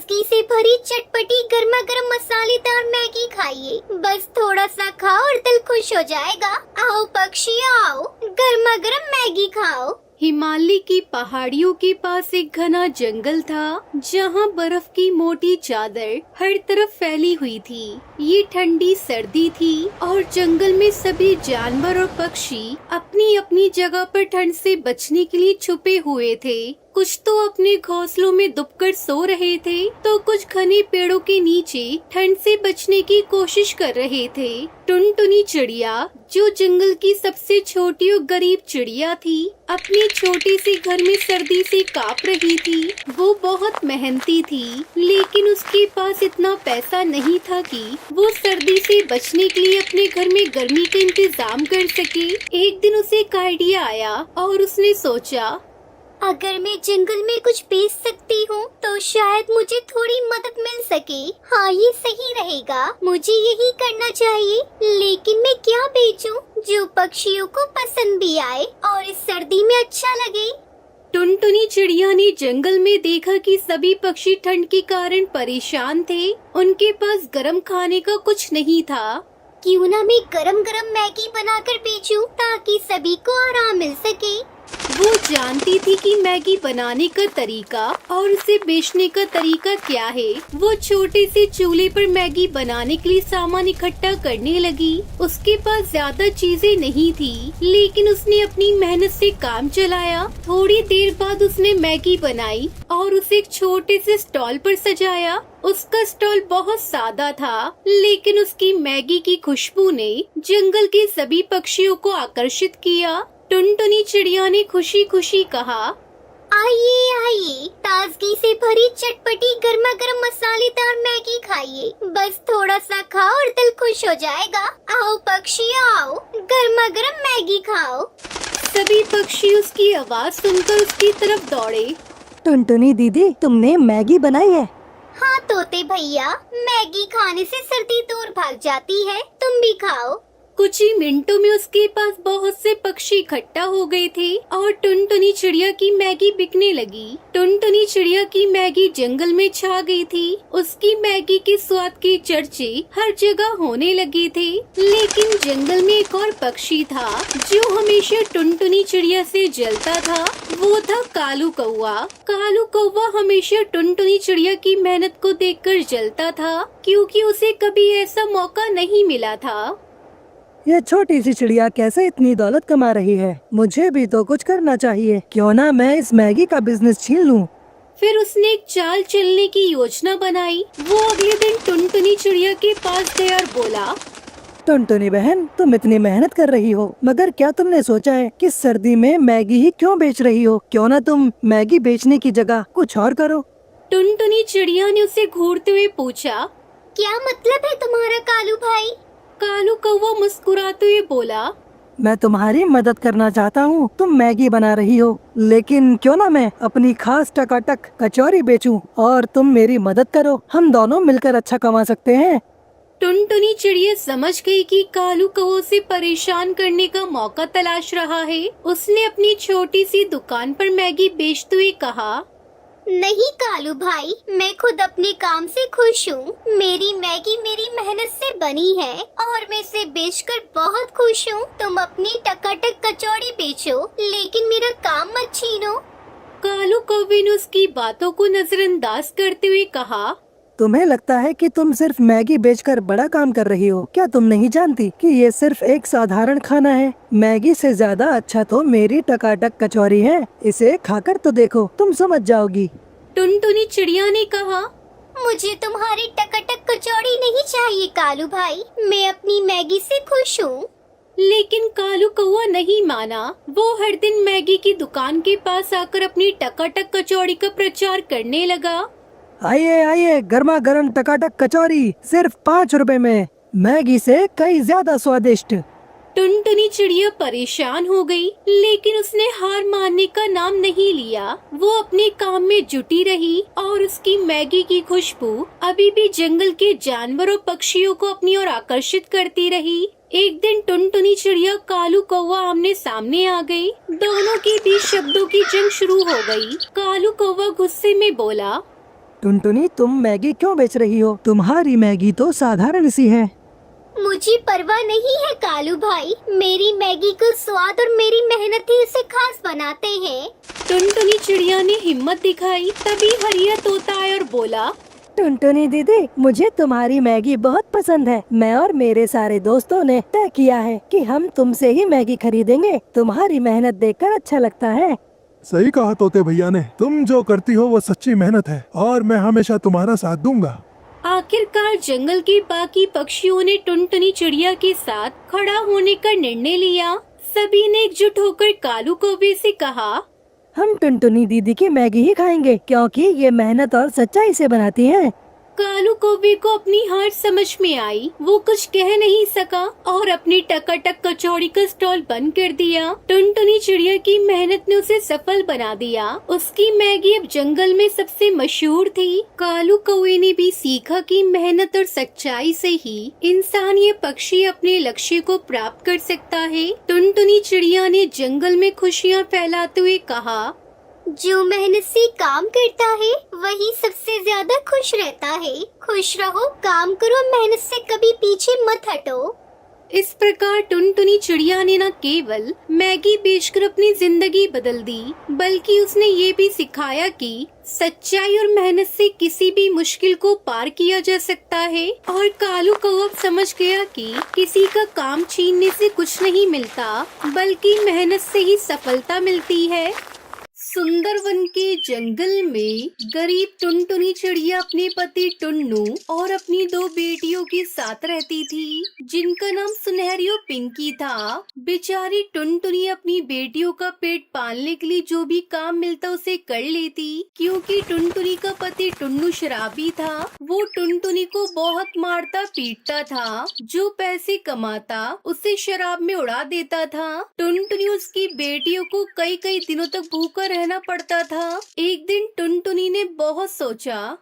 ताजगी से भरी चटपटी गर्मा गर्म मसालेदार मैगी खाइए। बस थोड़ा सा खाओ और दिल खुश हो जाएगा। आओ पक्षी आओ, गर्मा गर्म मैगी खाओ। हिमालय की पहाड़ियों के पास एक घना जंगल था, जहाँ बर्फ की मोटी चादर हर तरफ फैली हुई थी। ये ठंडी सर्दी थी और जंगल में सभी जानवर और पक्षी अपनी अपनी जगह पर ठंड से बचने के लिए छुपे हुए थे। कुछ तो अपने घोंसलों में दुबकर सो रहे थे, तो कुछ घने पेड़ों के नीचे ठंड से बचने की कोशिश कर रहे थे। टुनटुनी चिड़िया, जो जंगल की सबसे छोटी और गरीब चिड़िया थी, अपने छोटे से घर में सर्दी से कांप रही थी। वो बहुत मेहनती थी, लेकिन उसके पास इतना पैसा नहीं था कि वो सर्दी से बचने के लिए अपने घर में गर्मी का इंतजाम कर सके। एक दिन उसे एक आइडिया आया और उसने सोचा, अगर मैं जंगल में कुछ बेच सकती हूँ तो शायद मुझे थोड़ी मदद मिल सके। हाँ, ये सही रहेगा, मुझे यही करना चाहिए। लेकिन मैं क्या बेचूं जो पक्षियों को पसंद भी आए और इस सर्दी में अच्छा लगे। टुनटुनी चिड़िया ने जंगल में देखा कि सभी पक्षी ठंड के कारण परेशान थे। उनके पास गरम खाने का कुछ नहीं था। क्यों ना मैं गरम गरम मैगी बनाकर बेचूं ताकि सभी को आराम मिल सके। वो जानती थी कि मैगी बनाने का तरीका और उसे बेचने का तरीका क्या है। वो छोटे से चूल्हे पर मैगी बनाने के लिए सामान इकट्ठा करने लगी। उसके पास ज्यादा चीजें नहीं थी, लेकिन उसने अपनी मेहनत से काम चलाया। थोड़ी देर बाद उसने मैगी बनाई और उसे एक छोटे से स्टॉल पर सजाया। उसका स्टॉल बहुत सादा था, लेकिन उसकी मैगी की खुशबू ने जंगल के सभी पक्षियों को आकर्षित किया। टुनटुनी चिड़िया ने खुशी खुशी कहा, आइए आइए, ताजगी से भरी चटपटी गर्मा गर्म मसालेदार मैगी खाइए। बस थोड़ा सा खाओ और दिल खुश हो जाएगा। आओ पक्षी आओ, गर्मा गर्म मैगी खाओ। सभी पक्षी उसकी आवाज सुनकर उसकी तरफ दौड़े। टुनटुनी दीदी, तुमने मैगी बनाई है? हाँ तोते भैया, मैगी खाने से सर्दी दूर भाग जाती है, तुम भी खाओ। कुछ ही मिनटों में उसके पास बहुत से पक्षी इकट्ठा हो गए थे और टुनटुनी चिड़िया की मैगी बिकने लगी। टुनटुनी चिड़िया की मैगी जंगल में छा गई थी। उसकी मैगी के स्वाद के चर्चे हर जगह होने लगे थे। लेकिन जंगल में एक और पक्षी था जो हमेशा टुनटुनी चिड़िया से जलता था। वो था कालू कौवा। कालू कौवा हमेशा टुनटुनी चिड़िया की मेहनत को देखकर जलता था, क्योंकि उसे कभी ऐसा मौका नहीं मिला था। ये छोटी सी चिड़िया कैसे इतनी दौलत कमा रही है? मुझे भी तो कुछ करना चाहिए। क्यों ना मैं इस मैगी का बिजनेस छीन लूं। फिर उसने एक चाल चलने की योजना बनाई। वो अगले दिन टुनटुनी चिड़िया के पास गया और बोला, टुनटुनी बहन, तुम इतनी मेहनत कर रही हो, मगर क्या तुमने सोचा है कि सर्दी में मैगी ही क्यों बेच रही हो? क्यों ना तुम मैगी बेचने की जगह कुछ और करो। टुनटुनी चिड़िया ने उसे घूरते हुए पूछा, क्या मतलब है तुम्हारा कालू भाई? कालू कौवा मुस्कुराते हुए बोला, मैं तुम्हारी मदद करना चाहता हूँ। तुम मैगी बना रही हो, लेकिन क्यों ना मैं अपनी खास टकाटक कचौरी बेचूं और तुम मेरी मदद करो। हम दोनों मिलकर अच्छा कमा सकते हैं। टुनटुनी चिड़िया समझ गई कि कालू कौवे से परेशान करने का मौका तलाश रहा है। उसने अपनी छोटी सी दुकान पर मैगी बेचते हुए कहा, नहीं कालू भाई, मैं खुद अपने काम से खुश हूँ। मेरी मैगी मेरी मेहनत से बनी है और मैं इसे बेचकर बहुत खुश हूँ। तुम अपनी टकाटक कचौड़ी बेचो, लेकिन मेरा काम मत छीनो। कालू कौवे ने उसकी बातों को नजरअंदाज करते हुए कहा, तुम्हें लगता है कि तुम सिर्फ मैगी बेचकर बड़ा काम कर रही हो? क्या तुम नहीं जानती कि ये सिर्फ एक साधारण खाना है? मैगी से ज्यादा अच्छा तो मेरी टकाटक कचौरी है। इसे खाकर तो देखो, तुम समझ जाओगी। टुनटुनी चिड़िया ने कहा, मुझे तुम्हारी टकाटक कचौड़ी नहीं चाहिए कालू भाई, मैं अपनी मैगी से खुश हूँ। लेकिन कालू कौवा नहीं माना। वो हर दिन मैगी की दुकान के पास आकर अपनी टकाटक कचौड़ी का प्रचार करने लगा। आइए आइए, गर्मा गर्म टकाटक कचौरी सिर्फ 5 रुपए में, मैगी से कई ज्यादा स्वादिष्ट। टुनटुनी चिड़िया परेशान हो गई, लेकिन उसने हार मानने का नाम नहीं लिया। वो अपने काम में जुटी रही और उसकी मैगी की खुशबू अभी भी जंगल के जानवर और पक्षियों को अपनी ओर आकर्षित करती रही। एक दिन टुनटुनी चिड़िया कालू कौवा आमने सामने आ गई। दोनों के बीच शब्दों की जंग शुरू हो गई। कालू कौवा गुस्से में बोला, टुनटुनी, तुम मैगी क्यों बेच रही हो? तुम्हारी मैगी तो साधारण सी है। मुझे परवाह नहीं है कालू भाई, मेरी मैगी का स्वाद और मेरी मेहनत ही इसे खास बनाते हैं। टुनटुनी चिड़िया ने हिम्मत दिखाई। तभी हरिया तोता आया और बोला, टुनटुनी दीदी, मुझे तुम्हारी मैगी बहुत पसंद है। मैं और मेरे सारे दोस्तों ने तय किया है कि हम तुमसे ही मैगी खरीदेंगे। तुम्हारी मेहनत देखकर अच्छा लगता है। सही कहा तोते भैया ने, तुम जो करती हो वो सच्ची मेहनत है और मैं हमेशा तुम्हारा साथ दूंगा। आखिरकार जंगल के बाकी पक्षियों ने टुनटुनी चिड़िया के साथ खड़ा होने का निर्णय लिया। सभी ने एकजुट होकर कालू कौवे से कहा, हम टुनटुनी दीदी की मैगी ही खाएंगे क्योंकि ये मेहनत और सच्चाई से बनाती है। कालू कौवे को अपनी हार समझ में आई। वो कुछ कह नहीं सका और अपनी टकाटक कचौड़ी का स्टॉल बंद कर दिया। टुनटुनी चिड़िया की मेहनत ने उसे सफल बना दिया। उसकी मैगी अब जंगल में सबसे मशहूर थी। कालू कौवे ने भी सीखा कि मेहनत और सच्चाई से ही इंसान ये पक्षी अपने लक्ष्य को प्राप्त कर सकता है। टुनटुनी चिड़िया ने जंगल में खुशियाँ फैलाते हुए कहा, जो मेहनत से काम करता है वही सबसे ज्यादा खुश रहता है। खुश रहो, काम करो, मेहनत से कभी पीछे मत हटो। इस प्रकार टुनटुनी चिड़िया ने न केवल मैगी बेचकर अपनी जिंदगी बदल दी, बल्कि उसने ये भी सिखाया कि सच्चाई और मेहनत से किसी भी मुश्किल को पार किया जा सकता है। और कालू कौवा समझ गया कि किसी का काम छीनने से कुछ नहीं मिलता, बल्कि मेहनत से ही सफलता मिलती है। सुंदरवन के जंगल में गरीब टुनटुनी चिड़िया अपने पति टुन्नू और अपनी 2 बेटियों के साथ रहती थी, जिनका नाम सुनहरी और पिंकी था। बेचारी टुनटुनी अपनी बेटियों का पेट पालने के लिए जो भी काम मिलता उसे कर लेती, क्योंकि टुनटुनी का पति टुन्नू शराबी था। वो टुनटुनी को बहुत मारता पीटता था। जो पैसे कमाता उसे शराब में उड़ा देता था। टुनटुनी उसकी बेटियों को कई कई दिनों तक भूखा रहना पड़ता था। एक दिन टुनटुनी ने बहुत सोचा,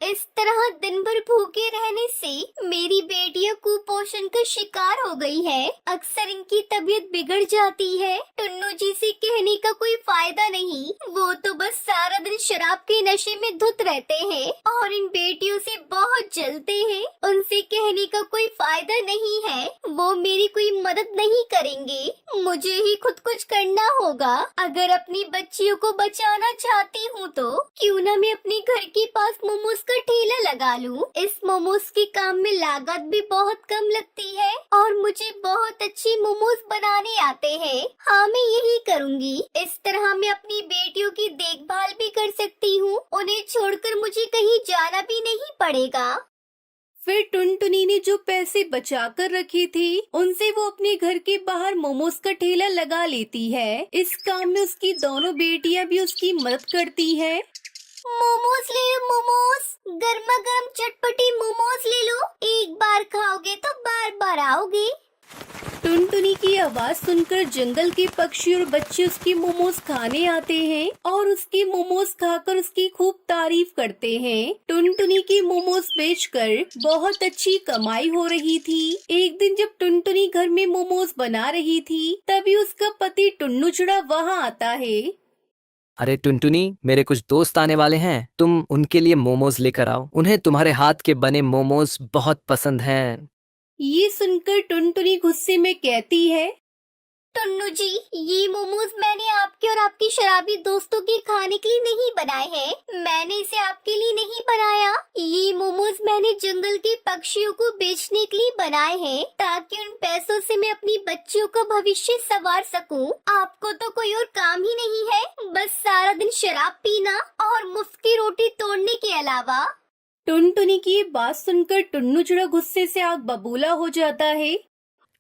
इस तरह दिन भर भूखे रहने से मेरी बेटियां कुपोषण का शिकार हो गई है। अक्सर इनकी तबीयत बिगड़ जाती है। टुन्नू जी से कहने का कोई फायदा नहीं, वो तो बस सारा दिन शराब के नशे में धुत रहते हैं और इन बेटियों से बहुत जलते हैं। उनसे कहने का कोई फायदा नहीं है, वो मेरी कोई मदद नहीं करेंगे। मुझे ही खुद कुछ करना होगा। अगर अपनी बच्चियों को बचाना चाहती हूँ तो क्यों न मैं अपने घर के पास मोमोज का ठेला लगा लूं। इस मोमोज के काम में लागत भी बहुत कम लगती है और मुझे बहुत अच्छे मोमोज बनाने आते हैं। हाँ, मैं यही करूँगी। इस तरह मैं अपनी बेटियों की देखभाल भी कर सकती हूँ। उन्हें छोड़कर मुझे कहीं जाना भी नहीं पड़ेगा। फिर टुनटुनी ने जो पैसे बचा कर रखे थे उनसे वो अपने घर के बाहर मोमोज का ठेला लगा लेती है। इस काम में उसकी दोनों बेटियां भी उसकी मदद करती है। मोमोज ले लो, मोमोज, गर्मा गर्म चटपटी मोमोज ले लो। एक बार खाओगे तो बार बार आओगे। टुनटुनी की आवाज सुनकर जंगल के पक्षी और बच्चे उसके मोमोज खाने आते हैं और उसके मोमोज खाकर उसकी खूब तारीफ करते हैं। टुनटुनी के मोमोज बेचकर बहुत अच्छी कमाई हो रही थी। एक दिन जब टुनटुनी घर में मोमोज बना रही थी, तभी उसका पति टुन्नू चिड़ा वहाँ आता है। अरे टुनटुनी, मेरे कुछ दोस्त आने वाले हैं, तुम उनके लिए मोमोज लेकर आओ। उन्हें तुम्हारे हाथ के बने मोमोज बहुत पसंद हैं। ये सुनकर टुनटुनी गुस्से में कहती है, टुन्नू जी, ये मोमोज मैंने आपके और आपके शराबी दोस्तों के खाने के लिए नहीं बनाए हैं। मैंने इसे आपके लिए नहीं बनाया। ये मोमोज मैंने जंगल के पक्षियों को बेचने के लिए बनाए हैं, ताकि उन पैसों से मैं अपनी बच्चियों का भविष्य संवार सकूं। आपको तो कोई और काम ही नहीं है, बस सारा दिन शराब पीना और मुफ्त की रोटी तोड़ने के अलावा। टुनटुनी की ये बात सुनकर टुन्नू चिड़ा गुस्से से आग बबूला हो जाता है।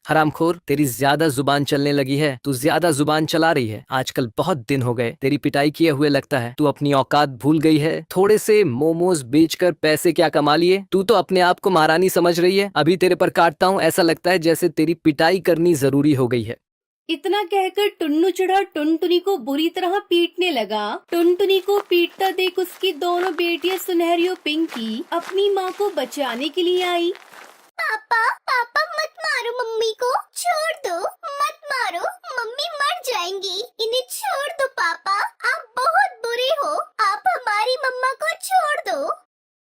हरामखोर, तेरी ज्यादा जुबान चलने लगी है। तू ज्यादा जुबान चला रही है। आजकल बहुत दिन हो गए तेरी पिटाई किए हुए, लगता है तू अपनी औकात भूल गई है। थोड़े से मोमोज बेचकर पैसे क्या कमा लिए। तू तो अपने आप को महारानी समझ रही है। अभी तेरे पर काटता हूँ, ऐसा लगता है जैसे तेरी पिटाई करनी जरूरी हो गई है। इतना कहकर टुन्नू चिड़ा टुनटुनी को बुरी तरह पीटने लगा। टुनटुनी को पीटता देख उसकी दोनों बेटियां सुनहरी और पिंकी अपनी माँ को बचाने के लिए आई। पापा पापा मत मारो मम्मी को, छोड़ दो, मत मारो, मम्मी मर जाएंगी, इन्हें छोड़ दो पापा, आप बहुत बुरे हो, आप हमारी मम्मा को छोड़ दो।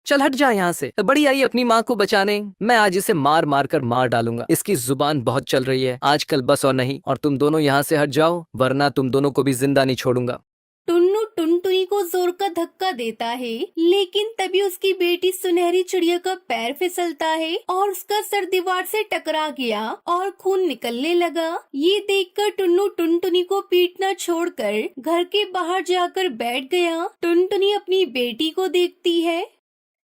चल हट जा यहाँ से। बड़ी आई अपनी माँ को बचाने। मैं आज इसे मार मार कर मार डालूंगा। इसकी जुबान बहुत चल रही है आजकल, बस और नहीं। और तुम दोनों यहाँ से हट जाओ, वरना तुम दोनों को भी जिंदा नहीं छोड़ूंगा। टुन्नू टुनटुनी को जोर का धक्का देता है, लेकिन तभी उसकी बेटी सुनहरी चिड़िया का पैर फिसलता है और उसका सर दीवार से टकरा गया और खून निकलने लगा। ये देखकर टुन्नू टुनटुनी को पीटना छोड़कर घर के बाहर जाकर बैठ गया। टुनटुनी अपनी बेटी को देखती है।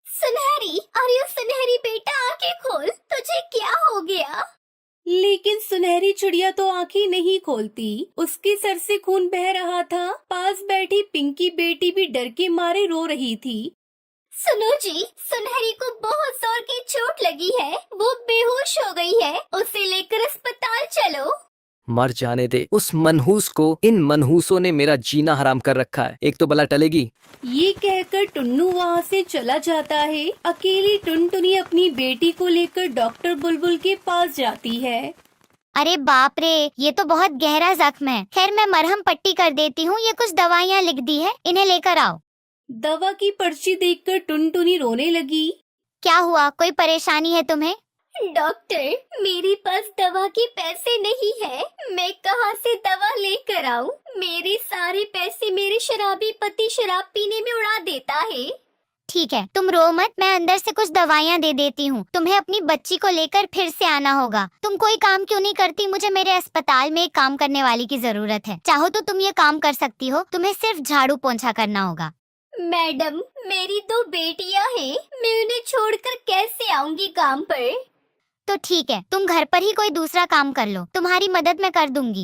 सुनहरी, अरे सुनहरी बेटा आंखें खोल, तुझे क्या हो गया? लेकिन सुनहरी चिड़िया तो आंखें नहीं खोलती। उसके सर से खून बह रहा था। पास बैठी पिंकी बेटी भी डर के मारे रो रही थी। सुनो जी, सुनहरी को बहुत जोर की चोट लगी है, वो बेहोश हो गई है, उसे लेकर अस्पताल चलो। मर जाने दे उस मनहूस को। इन मनहूसों ने मेरा जीना हराम कर रखा है। एक तो भला टलेगी। ये कहकर टुन्नू वहाँ से चला जाता है। अकेली टुनटुनी अपनी बेटी को लेकर डॉक्टर बुलबुल के पास जाती है। अरे बाप रे, ये तो बहुत गहरा जख्म है। खैर मैं मरहम पट्टी कर देती हूँ, ये कुछ दवाइयाँ लिख दी है, इन्हें लेकर आओ। दवा की पर्ची देखकर टुनटुनी रोने लगी। क्या हुआ, कोई परेशानी है तुम्हें? डॉक्टर, मेरे पास दवा के पैसे नहीं है, मैं कहाँ से दवा लेकर आऊँ? मेरे सारे पैसे मेरे शराबी पति शराब पीने में उड़ा देता है। ठीक है, तुम रो मत, मैं अंदर से कुछ दवाइयाँ दे देती हूँ। तुम्हें अपनी बच्ची को लेकर फिर से आना होगा। तुम कोई काम क्यों नहीं करती? मुझे मेरे अस्पताल में एक काम करने वाली की जरूरत है। चाहो तो तुम ये काम कर सकती हो, तुम्हें सिर्फ झाड़ू पोंछा करना होगा। मैडम, मेरी 2 बेटियाँ हैं, मैं उन्हें छोड़कर कैसे आऊँगी काम पर? तो ठीक है, तुम घर पर ही कोई दूसरा काम कर लो, तुम्हारी मदद मैं कर दूंगी।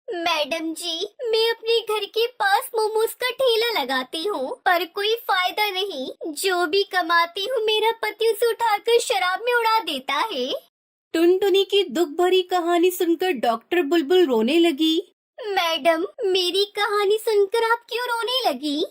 मैडम जी, मैं अपने घर के पास मोमोज का ठेला लगाती हूँ, पर कोई फायदा नहीं। जो भी कमाती हूँ मेरा पति उसे उठाकर शराब में उड़ा देता है। टुनटुनी की दुख भरी कहानी सुनकर डॉक्टर बुलबुल रोने लगी। मैडम, मेरी कहानी सुनकर आप क्यों रोने लगी?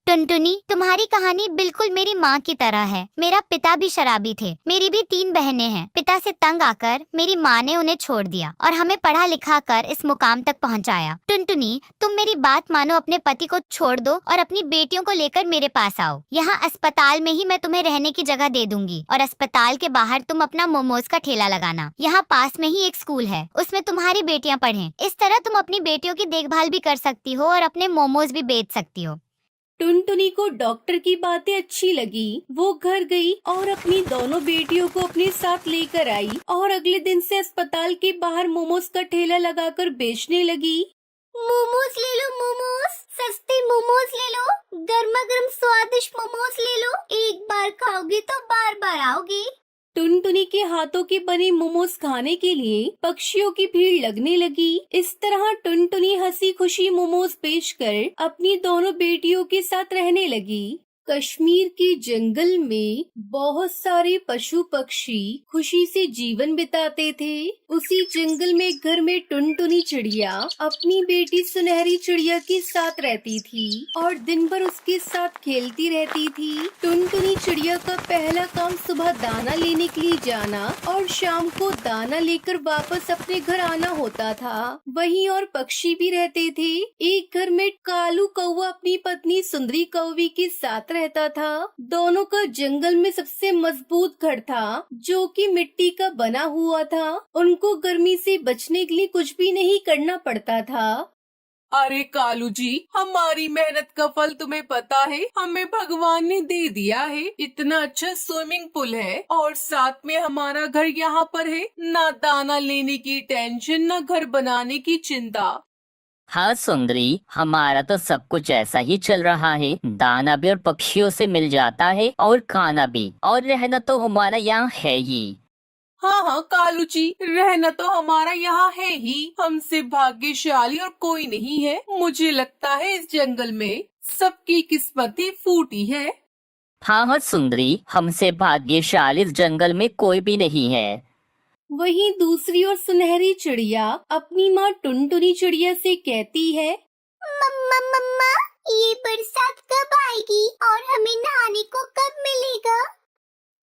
टुनटुनी, तुम्हारी कहानी बिल्कुल मेरी माँ की तरह है। मेरा पिता भी शराबी थे, मेरी भी 3 बहनें हैं। पिता से तंग आकर मेरी माँ ने उन्हें छोड़ दिया और हमें पढ़ा लिखा कर इस मुकाम तक पहुँचाया। टुनटुनी, तुम मेरी बात मानो, अपने पति को छोड़ दो और अपनी बेटियों को लेकर मेरे पास आओ। यहाँ अस्पताल में ही मैं तुम्हें रहने की जगह दे दूंगी और अस्पताल के बाहर तुम अपना मोमोज का ठेला लगाना। यहाँ पास में ही एक स्कूल है, उसमें तुम्हारी बेटियाँ पढ़ें। इस तरह तुम अपनी बेटियों की देखभाल भी कर सकती हो और अपने मोमोज भी बेच सकती हो। टुनटुनी को डॉक्टर की बातें अच्छी लगी। वो घर गई और अपनी दोनों बेटियों को अपने साथ लेकर आई और अगले दिन से अस्पताल के बाहर मोमोज का ठेला लगाकर बेचने लगी। मोमोज ले लो, मोमोज, सस्ते मोमोज ले लो, गर्मा गर्म स्वादिष्ट मोमोज ले लो। एक बार खाओगे तो बार बार आओगे। टुनटुनी के हाथों के बने मोमोज खाने के लिए पक्षियों की भीड़ लगने लगी। इस तरह टुनटुनी हंसी खुशी मोमोज बेचकर अपनी दोनों बेटियों के साथ रहने लगी। कश्मीर के जंगल में बहुत सारे पशु पक्षी खुशी से जीवन बिताते थे। उसी जंगल में एक घर में टुनटुनी चिड़िया अपनी बेटी सुनहरी चिड़िया के साथ रहती थी और दिन भर उसके साथ खेलती रहती थी। टुनटुनी चिड़िया का पहला काम सुबह दाना लेने के लिए जाना और शाम को दाना लेकर वापस अपने घर आना होता था। वहीं और पक्षी भी रहते थे। एक घर में कालू कौवा अपनी पत्नी सुंदरी कौवी के साथ रहता था। दोनों का जंगल में सबसे मजबूत घर था जो कि मिट्टी का बना हुआ था। उनको गर्मी से बचने के लिए कुछ भी नहीं करना पड़ता था। अरे कालू जी, हमारी मेहनत का फल तुम्हें पता है, हमें भगवान ने दे दिया है। इतना अच्छा स्विमिंग पूल है और साथ में हमारा घर यहाँ पर है। ना दाना लेने की टेंशन, ना घर बनाने की चिंता। हाँ सुंदरी, हमारा तो सब कुछ ऐसा ही चल रहा है। दाना भी और पक्षियों से मिल जाता है और खाना भी, और रहना तो हमारा यहाँ है ही। हाँ हाँ कालू जी, रहना तो हमारा यहाँ है ही। हमसे भाग्यशाली और कोई नहीं है। मुझे लगता है इस जंगल में सबकी किस्मत ही फूटी है। हाँ हाँ सुंदरी, हमसे भाग्यशाली इस जंगल में कोई भी नहीं है। वहीं दूसरी ओर सुनहरी चिड़िया अपनी माँ टुनटुनी चिड़िया से कहती है, मम्मा मम्मा, ये बरसात कब आएगी और हमें नहाने को कब मिलेगा?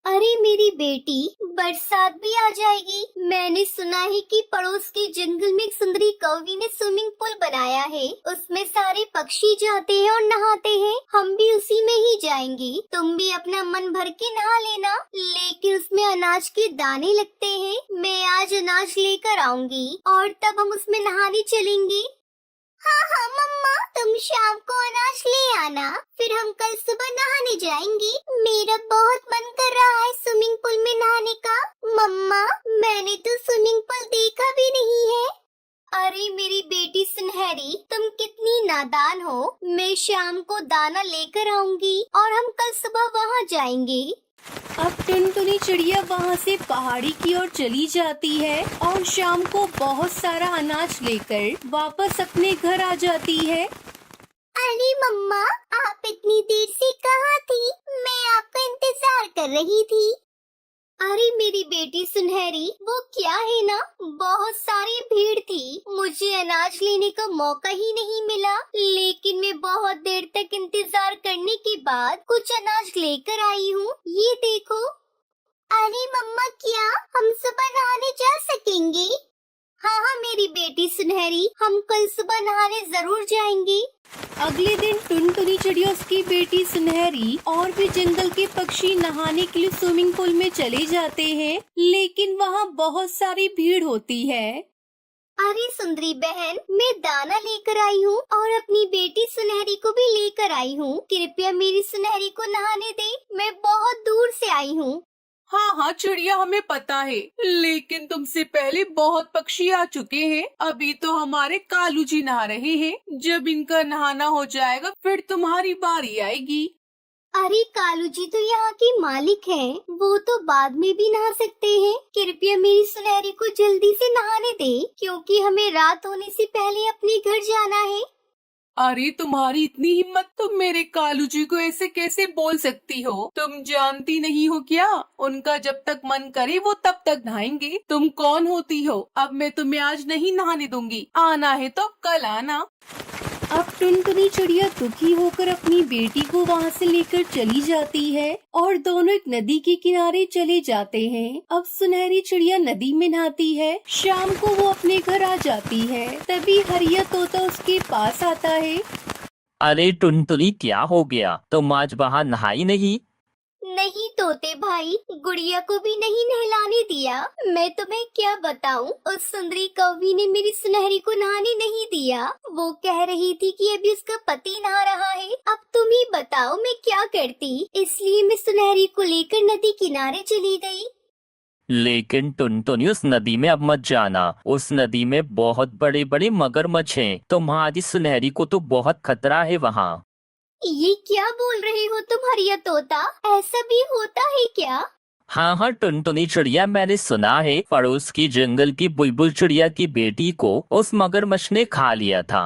अरे मेरी बेटी, बरसात भी आ जाएगी। मैंने सुना है कि पड़ोस के जंगल में एक सुंदरी कौवी ने स्विमिंग पूल बनाया है। उसमें सारे पक्षी जाते हैं और नहाते हैं। हम भी उसी में ही जाएंगे। तुम भी अपना मन भर के नहा लेना, लेकिन उसमें अनाज के दाने लगते हैं। मैं आज अनाज लेकर आऊंगी और तब हम उसमें नहाने चलेंगे। हाँ हाँ मम्मा, तुम शाम को अनाज ले आना, फिर हम कल सुबह नहाने जाएंगे। मेरा बहुत मन कर रहा है स्विमिंग पूल में नहाने का। मम्मा, मैंने तो स्विमिंग पूल देखा भी नहीं है। अरे मेरी बेटी सुनहरी, तुम कितनी नादान हो। मैं शाम को दाना लेकर आऊंगी और हम कल सुबह वहाँ जाएंगे। अब टुनटुनी चिड़िया वहाँ से पहाड़ी की ओर चली जाती है और शाम को बहुत सारा अनाज लेकर वापस अपने घर आ जाती है। अरे मम्मा, आप इतनी देर से कहाँ थी? मैं आपका इंतजार कर रही थी। अरे मेरी बेटी सुनहरी, वो क्या है ना, बहुत सारी भीड़ थी। मुझे अनाज लेने का मौका ही नहीं मिला, लेकिन मैं बहुत देर तक इंतजार करने के बाद कुछ अनाज लेकर आई हूँ। ये देखो। अरे मम्मा, क्या हम सुबह नहाने जा सकेंगे? हाँ हाँ मेरी बेटी सुनहरी, हम कल सुबह नहाने जरूर जाएंगे। अगले दिन टुनटुनी चिड़िया, उसकी बेटी सुनहरी और भी जंगल के पक्षी नहाने के लिए स्विमिंग पूल में चले जाते हैं, लेकिन वहाँ बहुत सारी भीड़ होती है। अरे सुंदरी बहन, मैं दाना लेकर आई हूँ और अपनी बेटी सुनहरी को भी लेकर आई हूँ। कृपया मेरी सुनहरी को नहाने दे, मैं बहुत दूर से आई हूँ। हाँ हाँ चिड़िया, हमें पता है, लेकिन तुमसे पहले बहुत पक्षी आ चुके हैं। अभी तो हमारे कालू जी नहा रहे हैं। जब इनका नहाना हो जाएगा फिर तुम्हारी बारी आएगी। अरे कालू जी तो यहाँ के मालिक हैं, वो तो बाद में भी नहा सकते हैं। कृपया मेरी सुनहरी को जल्दी से नहाने दे, क्योंकि हमें रात होने से पहले अपने घर जाना है। अरे तुम्हारी इतनी हिम्मत, तुम मेरे कालू जी को ऐसे कैसे बोल सकती हो? तुम जानती नहीं हो क्या, उनका जब तक मन करे वो तब तक नहाएंगे। तुम कौन होती हो? अब मैं तुम्हें आज नहीं नहाने दूंगी। आना है तो कल आना। अब टुनटुनी चिड़िया दुखी होकर अपनी बेटी को वहाँ से लेकर चली जाती है और दोनों एक नदी के किनारे चले जाते हैं। अब सुनहरी चिड़िया नदी में नहाती है। शाम को वो अपने घर आ जाती है। तभी हरिया तोता उसके पास आता है। अरे टुनटुनी, क्या हो गया? तुम आज बाहर नहाई नहीं? नहीं तोते भाई, गुड़िया को भी नहीं नहलाने दिया। मैं तुम्हें क्या बताऊं, उस सुंदरी कौवी ने मेरी सुनहरी को नहाने नहीं दिया। वो कह रही थी कि अभी उसका पति नहा रहा है। अब तुम ही बताओ मैं क्या करती। इसलिए मैं सुनहरी को लेकर नदी किनारे चली गई। लेकिन टुनटुनी, उस नदी में अब मत जाना। उस नदी में बहुत बड़े बड़े मगरमच्छ हैं। तुम्हारी सुनहरी को तो बहुत खतरा है वहाँ। ये क्या बोल रहे हो तुम हरिया तोता? ऐसा भी होता है क्या? हाँ हाँ टुनटुनी चिड़िया, मैंने सुना है पड़ोस की जंगल की बुलबुल चिड़िया की बेटी को उस मगरमच्छ ने खा लिया था।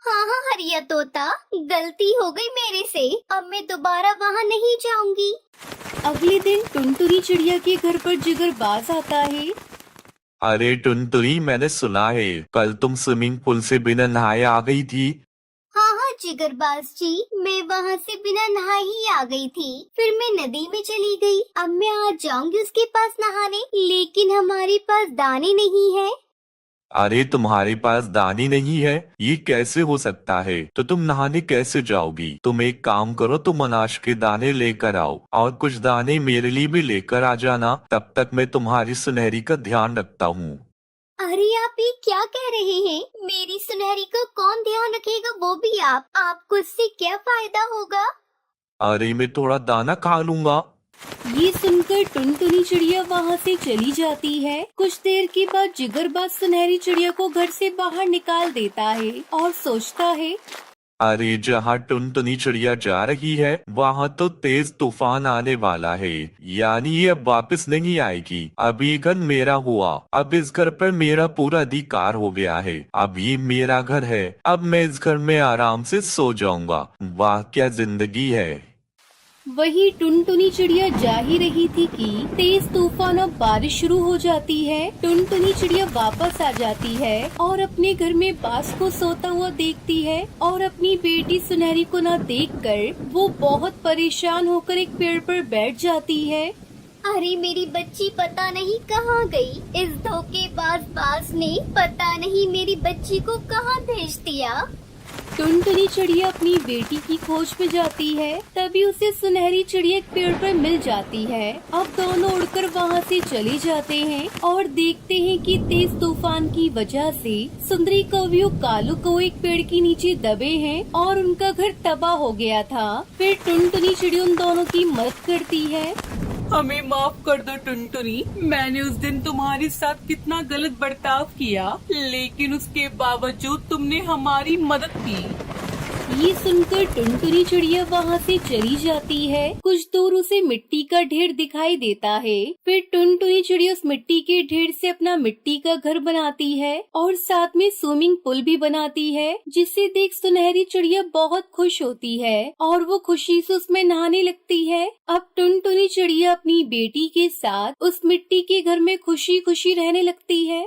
हाँ हाँ हरिया तोता, गलती हो गई मेरे से। अब मैं दोबारा वहाँ नहीं जाऊंगी। अगले दिन टुनटुनी चिड़िया के घर पर जिगरबाज आता है। अरे टुनटुनी, मैंने सुना है कल तुम स्विमिंग पूल से बिना नहाए आ गई थी। हाँ हाँ जिगरबाज जी, मैं वहाँ से बिना नहाए ही आ गई थी। फिर मैं नदी में चली गई। अब मैं आज जाऊंगी उसके पास नहाने, लेकिन हमारे पास दाने नहीं है। अरे तुम्हारे पास दानी नहीं है? ये कैसे हो सकता है? तो तुम नहाने कैसे जाओगी? तुम एक काम करो, तुम अनाज के दाने लेकर आओ और कुछ दाने मेरे लिए भी लेकर आ जाना। तब तक मैं तुम्हारी सुनहरी का ध्यान रखता हूँ। अरे आप ये क्या कह रहे हैं? मेरी सुनहरी का कौन ध्यान रखेगा, वो भी आप? आपको इससे क्या फायदा होगा? अरे मैं थोड़ा दाना खा लूंगा। ये सुनकर टुनटुनी चिड़िया वहाँ से चली जाती है। कुछ देर के बाद जिगरबाज सुनहरी चिड़िया को घर से बाहर निकाल देता है और सोचता है, अरे जहाँ टुनटुनी चिड़िया जा रही है वहाँ तो तेज तूफान आने वाला है, यानी ये अब वापस नहीं आएगी। अब ये घर मेरा हुआ, अब इस घर पर मेरा पूरा अधिकार हो गया है। अब ये मेरा घर है, अब मैं इस घर में आराम से सो जाऊंगा। वाह क्या जिंदगी है। वही टुनटुनी चिड़िया जा ही रही थी कि तेज तूफान और बारिश शुरू हो जाती है। टुनटुनी चिड़िया वापस आ जाती है और अपने घर में बाज को सोता हुआ देखती है और अपनी बेटी सुनहरी को न देखकर वो बहुत परेशान होकर एक पेड़ पर बैठ जाती है। अरे मेरी बच्ची पता नहीं कहाँ गई। इस धोखेबाज बाज ने पता नहीं मेरी बच्ची को कहाँ भेज दिया। टुनटुनी चिड़िया अपनी बेटी की खोज में जाती है। तभी उसे सुनहरी चिड़िया एक पेड़ पर मिल जाती है। अब दोनों उड़कर वहाँ से चले जाते हैं और देखते हैं कि तेज तूफान की वजह से सुंदरी कौवियों कालू को एक पेड़ के नीचे दबे हैं और उनका घर तबाह हो गया था। फिर टुनटुनी चिड़िया उन दोनों की मदद करती है। हमें माफ कर दो टुनटुनी, मैंने उस दिन तुम्हारे साथ कितना गलत बर्ताव किया, लेकिन उसके बावजूद तुमने हमारी मदद की। ये सुनकर टुनटुनी चिड़िया वहाँ से चली जाती है। कुछ दूर उसे मिट्टी का ढेर दिखाई देता है। फिर टुनटुनी चिड़िया उस मिट्टी के ढेर से अपना मिट्टी का घर बनाती है और साथ में स्विमिंग पूल भी बनाती है, जिसे देख सुनहरी चिड़िया बहुत खुश होती है और वो खुशी से उसमें नहाने लगती है। अब टुनटुनी चिड़िया अपनी बेटी के साथ उस मिट्टी के घर में खुशी खुशी रहने लगती है।